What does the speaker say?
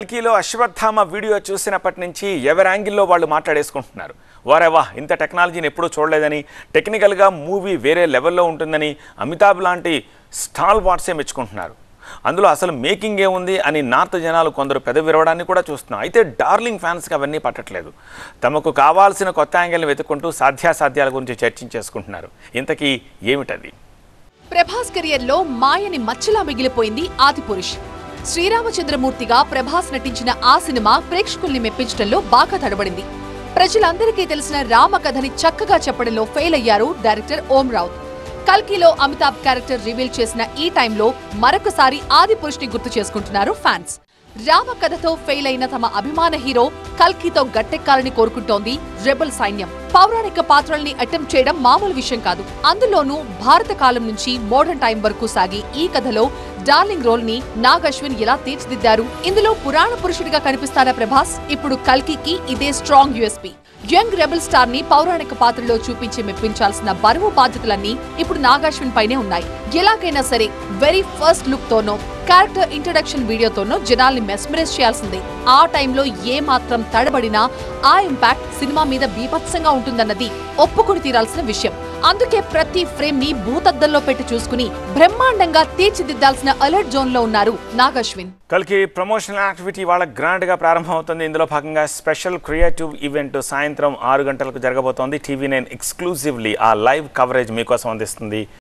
కల్కిలో Ashwatthama video చూసినప్పటి నుంచి ఎవరి యాంగిల్లో వాళ్ళు మాట్లాడేసుకుంటున్నారు. వారేవా ఇంత టెక్నాలజీని ఎప్పుడూ చూడలేదని, టెక్నికల్గా మూవీ వేరే లెవెల్లో ఉంటుందని అమితాబ్ లాంటి స్టాల్ వాట్సే మెచ్చుకుంటున్నారు. అందులో అసలు మేకింగ్ ఏముంది అని నార్త్ జనాలు కొందరు పెదవిరవడాన్ని కూడా చూస్తున్నాం. అయితే డార్లింగ్ ఫ్యాన్స్కి అవన్నీ పట్టట్లేదు. తమకు కావాల్సిన కొత్త యాంగిల్ని వెతుక్కుంటూ సాధ్యాసాధ్యాల గురించి చర్చించేసుకుంటున్నారు. ఇంతకీ ఏమిటది? ప్రభాస్ కెరియర్లో మాయని మచ్చలా మిగిలిపోయింది ఆదిపురుష్. శ్రీరామచంద్రమూర్తిగా ప్రభాస్ నటించిన ఆ సినిమా ప్రేక్షకుల్ని మెప్పించడంలో బాగా తడబడింది. ప్రజలందరికీ తెలిసిన రామకథని చక్కగా చెప్పడంలో ఫెయిల్ అయ్యారు డైరెక్టర్ ఓం రావుత్. కల్కిలో అమితాబ్ క్యారెక్టర్ రివీల్ చేసిన ఈ టైంలో మరొకసారి ఆదిపురుష్ ని గుర్తు చేసుకుంటున్నారు ఫ్యాన్స్. రామకథతో ఫెయిల్ అయిన తమ అభిమాన హీరో కల్కితో గట్టెక్కాలని కోరుకుంటోంది రెబల్ సైన్యం. పౌరాణిక పాత్రల్ని అటెంప్ట్ చేయడం మామూలు విషయం కాదు. అందులోనూ భారత కాలం నుంచి మోడర్న్ టైం వరకు సాగి ఈ కథలో డార్లింగ్ రోల్ ని నాగ్ అశ్విన్ ఎలా తీర్చిదిద్దారు? ఇందులో పురాణ పురుషుడిగా కనిపిస్తారా ప్రభాస్? ఇప్పుడు కల్కికి ఇదే strong USP. Young rebel star ని పౌరాణిక పాత్రలో చూపించి మెప్పించాల్సిన బరువు బాధ్యతలన్నీ ఇప్పుడు నాగ్ అశ్విన్ పైనే ఉన్నాయి. ఎలాగైనా సరే వెరీ ఫస్ట్ లుక్ తోనో క్యారెక్టర్ ఇంట్రడక్షన్ వీడియోతోనో జనాల్ని మెస్మరైజ్ చేయాల్సిందే. ఆ టైంలో ఏ మాత్రం తడబడినా ఆ ఇంపాక్ట్ సినిమా మీద బీభత్సంగా ఉంటుందన్నది ఒప్పుకుని తీరాల్సిన విషయం. అందుకే ప్రతి ఫ్రేమ్ ని భూతద్దంలో పెట్టి చూసుకుని బ్రహ్మాండంగా తీర్చిదిద్దాల్సిన అలర్ట్ జోన్ లో ఉన్నారు నాగ్ అశ్విన్. కల్కి ప్రమోషనల్ యాక్టివిటీ వాళ్ళ గ్రాండ్ గా ప్రారంభమవుతుంది. ఇందులో భాగంగా స్పెషల్ క్రియేటివ్ ఈవెంట్ సాయంత్రం 6 గంటలకు జరగబోతోంది. TV9 ఎక్స్క్లూజివ్లీ ఆ లైవ్ కవరేజ్ మీకోసం అందిస్తుంది.